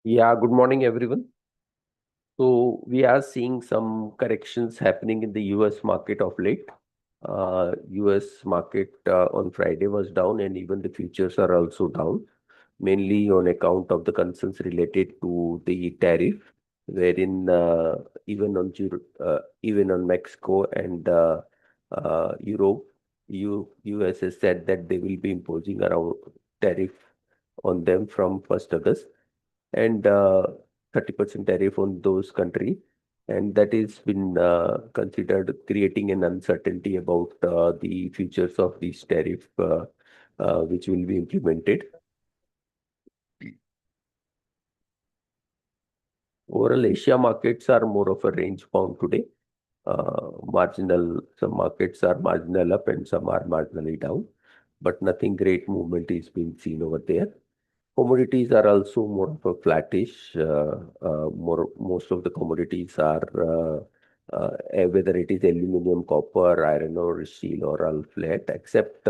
Yeah, good morning, everyone. So we are seeing some corrections happening in the US market of late. US market on Friday was down, and even the futures are also down, mainly on account of the concerns related to the tariff, wherein even on Mexico and Europe, US has said that they will be imposing around tariff on them from 1st August and 30% tariff on those countries. And that is been considered creating an uncertainty about the futures of these tariff which will be implemented. Overall, Asia markets are more of a range bound today. Some markets are marginal up and some are marginally down, but nothing great movement is being seen over there. Commodities are also more of a flattish. Most of the commodities are whether it is aluminum, copper, iron ore, steel, or all flat, except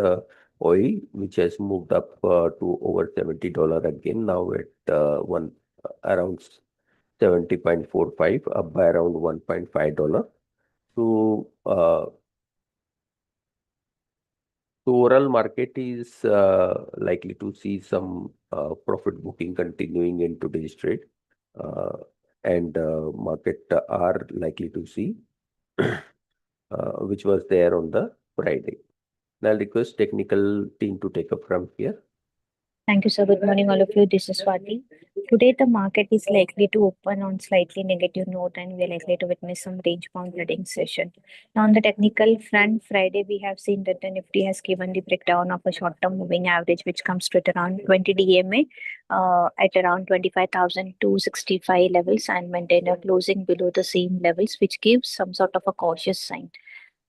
oil, which has moved up to over $70 again now at one around 70.45, up by around $1.5. So the overall market is likely to see some profit booking continuing in today's trade, uh, and market are likely to see which was there on the Friday. Now I'll request technical team to take up from here. Thank you, sir. Good morning, all of you. This is Swati. Today, the market is likely to open on slightly negative note, and we're likely to witness some range-bound trading session. Now, on the technical front, Friday we have seen that the Nifty has given the breakdown of a short-term moving average, which comes to at around 20 DMA at around 25,265 levels, and maintain a closing below the same levels, which gives some sort of a cautious sign.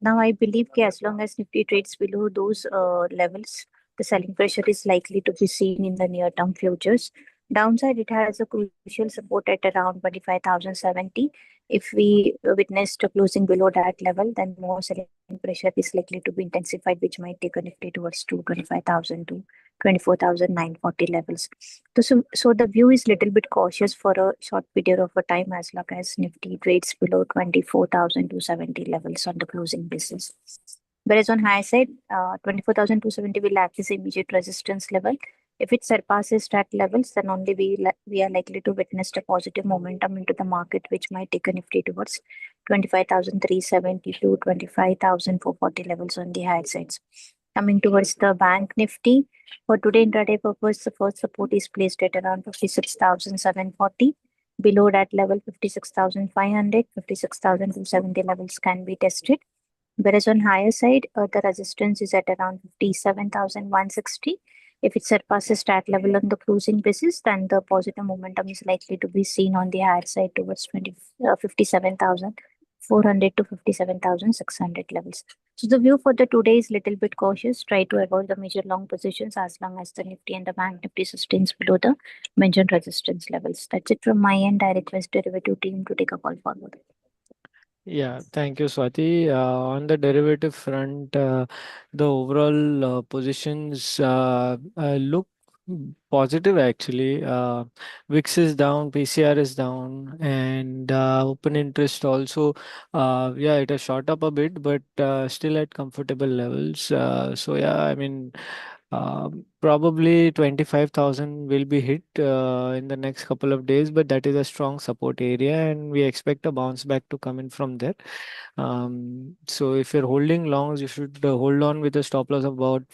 Now, I believe that as long as Nifty trades below those levels, the selling pressure is likely to be seen in the near term futures. Downside, it has a crucial support at around 25,070. If we witnessed a closing below that level, then more selling pressure is likely to be intensified, which might take a Nifty towards 225,000 to 24,940 levels. So the view is little bit cautious for a short period of a time as long as Nifty trades below 24,270 levels on the closing basis. Whereas on high side, 24,270 will act as immediate resistance level. If it surpasses that levels, then only we are likely to witness a positive momentum into the market, which might take a Nifty towards 25,370 to 25,440 levels on the higher sides. Coming towards the bank Nifty, for today intraday purpose, the first support is placed at around 56,740. Below that level, 56,500, 56,270 levels can be tested. Whereas on higher side, the resistance is at around 57,160. If it surpasses that level on the closing basis, then the positive momentum is likely to be seen on the higher side towards 57,400 to 57,600 levels. So the view for the today is little bit cautious. Try to avoid the major long positions as long as the Nifty and the Bank Nifty sustains below the mentioned resistance levels. That's it from my end. I request derivative team to take a call forward. Yeah, thank you, Swati. On the derivative front, the overall positions look positive actually. VIX is down, PCR is down, and open interest also. Yeah, it has shot up a bit, but still at comfortable levels. So yeah, I mean, probably 25,000 will be hit in the next couple of days, but that is a strong support area, and we expect a bounce back to come in from there. So if you're holding longs, you should hold on with a stop loss of about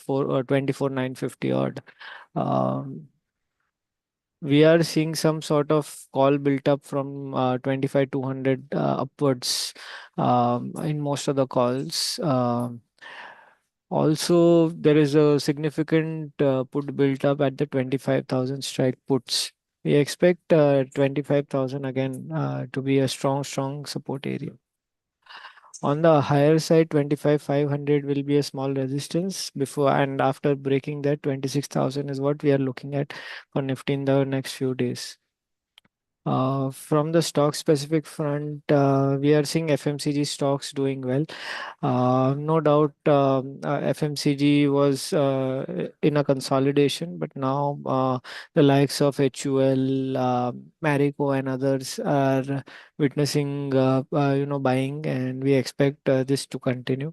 24,950 odd. Um, we are seeing some sort of call built up from 25,200 upwards in most of the calls. Also, there is a significant put built up at the 25,000 strike puts. We expect 25,000 again to be a strong support area. On the higher side, 25,500 will be a small resistance before and after breaking that 26,000 is what we are looking at for Nifty in the next few days. From the stock specific front, we are seeing FMCG stocks doing well. No doubt, FMCG was in a consolidation, but now the likes of HUL, Marico, and others are witnessing, buying, and we expect this to continue.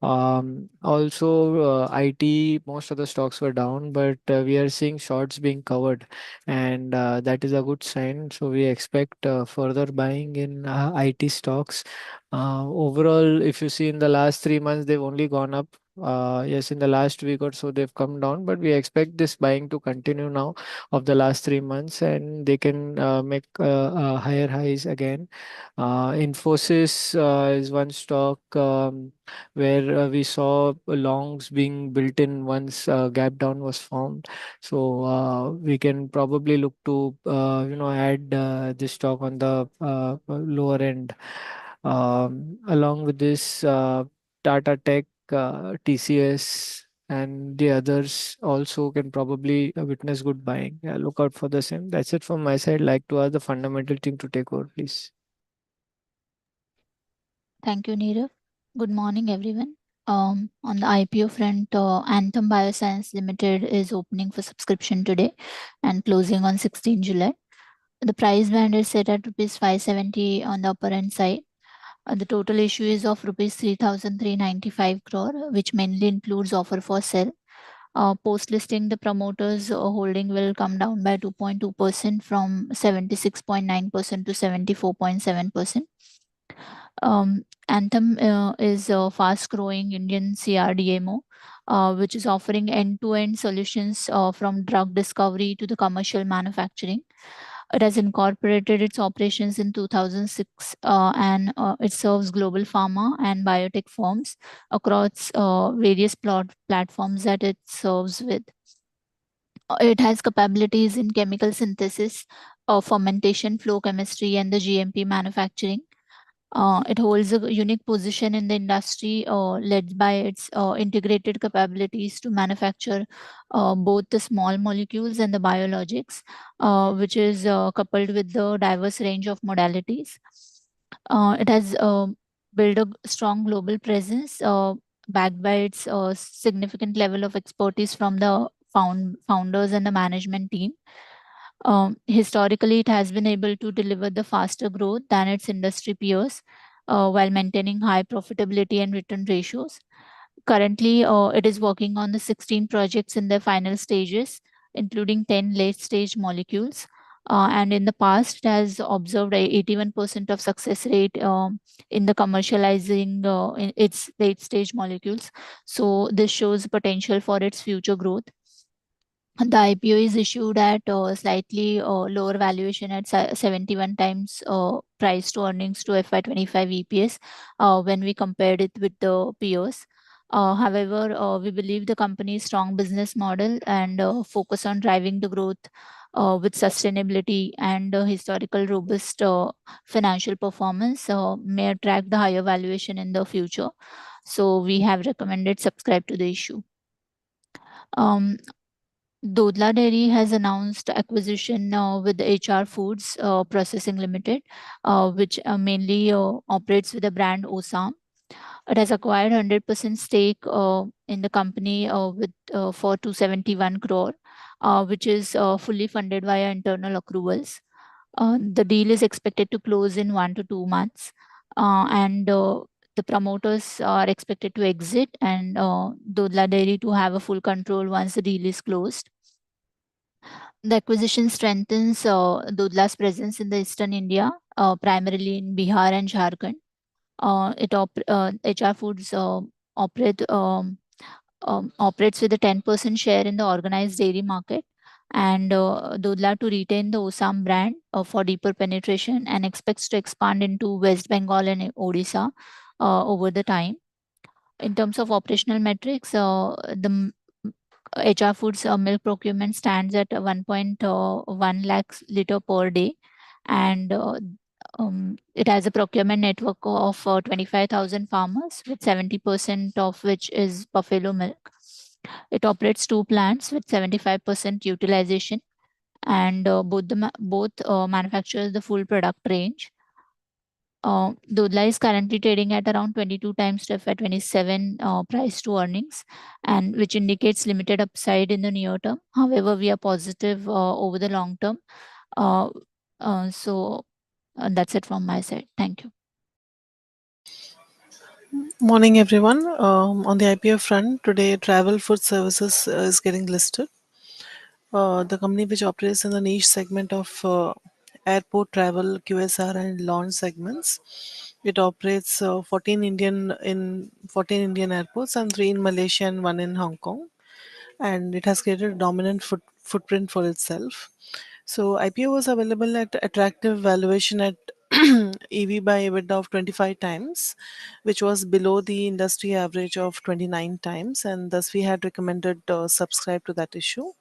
Also, IT, most of the stocks were down, but we are seeing shorts being covered, and that is a good sign. So we expect further buying in IT stocks. Overall, if you see in the last 3 months, they've only gone up. Yes, in the last week or so, they've come down, but we expect this buying to continue now of the last 3 months, and they can make higher highs again. Infosys is one stock. Where we saw longs being built in once gap down was formed. So we can probably look to add this stock on the lower end. Along with this, Tata Tech, TCS, and the others also can probably witness good buying. Yeah, look out for the same. That's it from my side. Like to ask the fundamental team to take over, please. Thank you, Neerav. Good morning, everyone. On the IPO front, Anthem Bioscience Limited is opening for subscription today and closing on 16 July. The price band is set at rupees 570 on the upper end side. The total issue is of rupees 3,395 crore, which mainly includes offer for sale. Post listing, the promoters holding will come down by 2.2% from 76.9% to 74.7%. Anthem is a fast growing Indian CRDMO, which is offering end to end solutions from drug discovery to the commercial manufacturing. It has incorporated its operations in 2006 and it serves global pharma and biotech firms across various platforms that it serves with. It has capabilities in chemical synthesis, fermentation, flow chemistry, and the GMP manufacturing. It holds a unique position in the industry, led by its integrated capabilities to manufacture both the small molecules and the biologics, which is coupled with the diverse range of modalities. It has built a strong global presence, backed by its significant level of expertise from the founders and the management team. Historically, it has been able to deliver the faster growth than its industry peers while maintaining high profitability and return ratios. Currently, it is working on the 16 projects in their final stages, including 10 late stage molecules. And in the past, it has observed a 81% of success rate in the commercializing in its late stage molecules. So, this shows potential for its future growth. The IPO is issued at slightly lower valuation at 71 times price to earnings to FY25 EPS when we compared it with the peers. However, we believe the company's strong business model and focus on driving the growth with sustainability and historical robust financial performance may attract the higher valuation in the future. So we have recommended subscribe to the issue. Dodla Dairy has announced acquisition with HR Foods Processing Limited, which mainly operates with the brand Osam. It has acquired 100% stake in the company with for 271 crore, which is fully funded via internal accruals. The deal is expected to close in 1 to 2 months, and the promoters are expected to exit and Dodla Dairy to have a full control once the deal is closed. The acquisition strengthens Dodla's presence in the eastern India, primarily in Bihar and Jharkhand. HR Foods operates with a 10% share in the organized dairy market, and Dodla to retain the Osam brand for deeper penetration and expects to expand into West Bengal and Odisha over the time. In terms of operational metrics, the HR Foods milk procurement stands at 1.1 lakhs liter per day, and it has a procurement network of 25,000 farmers, with 70% of which is buffalo milk. It operates 2 plants with 75% utilization, and both manufactures the full product range. Dodla is currently trading at around 22 times to FY27 price to earnings, and which indicates limited upside in the near term. However, we are positive over the long term. So that's it from my side. Thank you. Morning, everyone. On the IPO front, today Travel Food Services is getting listed. The company which operates in the niche segment of airport travel, QSR, and launch segments. It operates 14 Indian airports and 3 in Malaysia and 1 in Hong Kong, and it has created a dominant footprint for itself. So IPO was available at attractive valuation at EV by EBITDA of 25 times, which was below the industry average of 29 times, and thus we had recommended subscribe to that issue.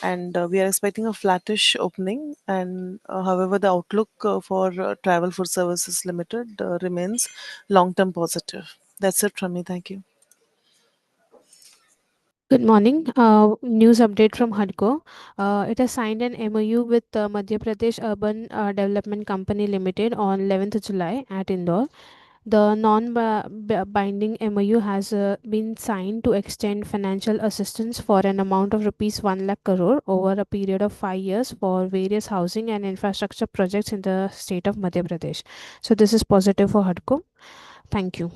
And we are expecting a flattish opening. And however, the outlook for Travel Food Services Limited remains long-term positive. That's it from me. Thank you. Good morning. News update from HUDCO. It has signed an MOU with Madhya Pradesh Urban Development Company Limited on 11th July at Indore. The non-binding MOU has been signed to extend financial assistance for an amount of rupees 1 lakh crore over a period of 5 years for various housing and infrastructure projects in the state of Madhya Pradesh. So this is positive for HUDCO. Thank you.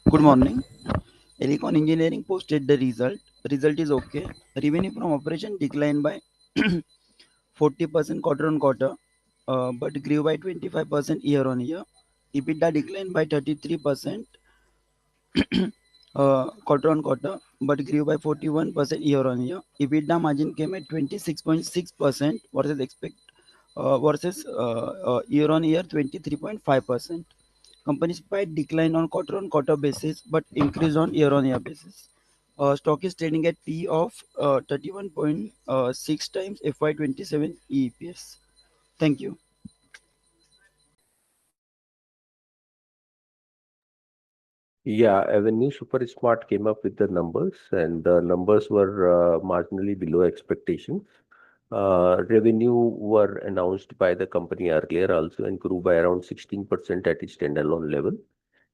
Good morning. Elecon Engineering posted the result. Result is okay. Revenue from operation declined by 40% quarter on quarter, but grew by 25% year on year. EBITDA declined by 33% quarter on quarter, but grew by 41% year on year. EBITDA margin came at 26.6% versus year on year 23.5%. Company's PAT declined on quarter basis, but increased on year basis. Stock is trading at P of 31.6 times FY27 EPS. Thank you. Yeah, Avenue Super Smart came up with the numbers, and the numbers were marginally below expectations. Revenue were announced by the company earlier also and grew by around 16% at its standalone level.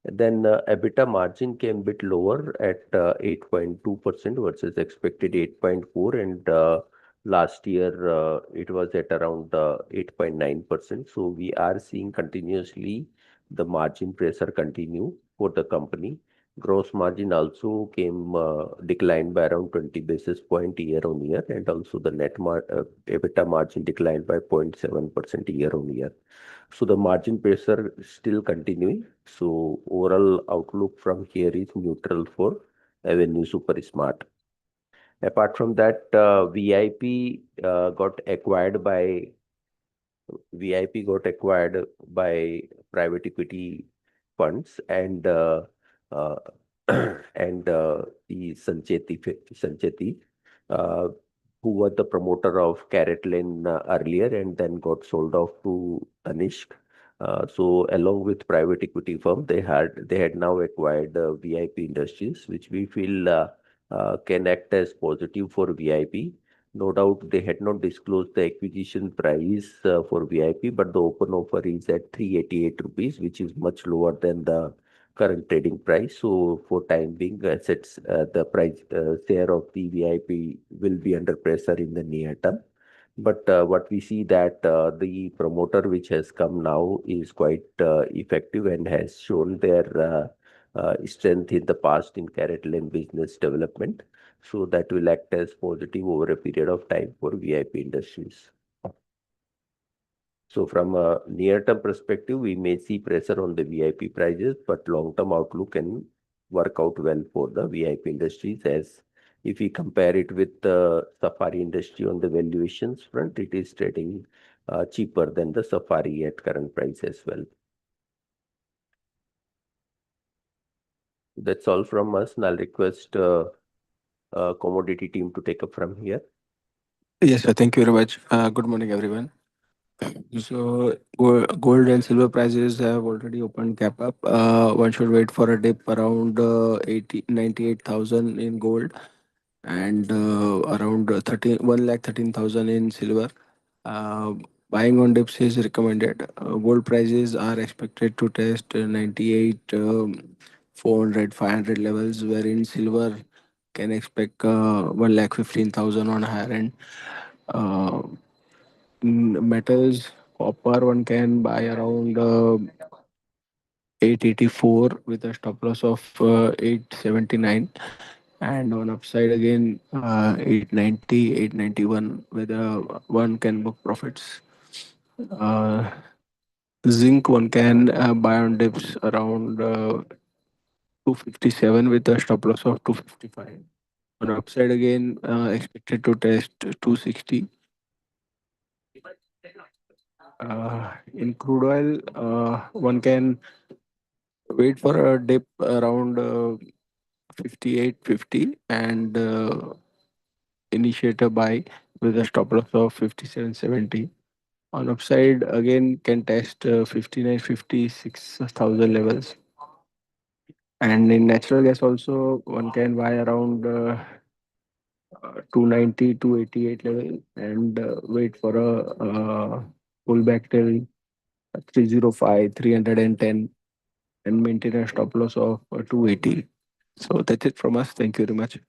Then EBITDA margin came a bit lower at 8.2% versus expected 8.4%, and last year it was at around 8.9%. So we are seeing continuously the margin pressure continue for the company. Gross margin also came declined by around 20 basis point year on year, and also the EBITDA margin declined by 0.7% year on year. So the margin pressure is still continuing. So overall outlook from here is neutral for Avenue Super Smart. Apart from that, VIP got acquired by private equity funds, and the Sancheti, who were the promoter of CaratLane earlier and then got sold off to Tanishq. So along with private equity firm, they had now acquired VIP Industries, which we feel can act as positive for VIP. No doubt they had not disclosed the acquisition price for VIP, but the open offer is at 388 rupees, which is much lower than the current trading price. So for time being, assets, the price share of the VIP will be under pressure in the near term. But what we see that the promoter which has come now is quite effective and has shown their strength in the past in CaratLane business development. So that will act as positive over a period of time for VIP Industries. So from a near-term perspective, we may see pressure on the VIP prices, but long-term outlook can work out well for the VIP Industries, as if we compare it with the Safari industry on the valuations front, it is trading cheaper than the Safari at current price as well. That's all from us, and I'll request commodity team to take up from here. Yes, sir. Thank you very much. Good morning, everyone. So gold and silver prices have already opened cap up. One should wait for a dip around 98,000 in gold and around 1,13,000 in silver. Uh, Buying on dips is recommended. Gold prices are expected to test 98, 400, 500 levels, wherein silver can expect 1,15,000 on higher end. Uh, Metals, copper one can buy around 884 with a stop loss of 879, and on upside again 890, 891 with one can book profits. Uh, Zinc one can buy on dips around 257 with a stop loss of 255. On upside again expected to test 260. In crude oil, one can wait for a dip around 58.50 and initiate a buy with a stop loss of 57.70. On upside, again can test 59.50, 6,000 levels. And in natural gas also, one can buy around 290, 288 level and wait for a pullback till 305, 310 and maintain a stop loss of 280. So that's it from us. Thank you very much.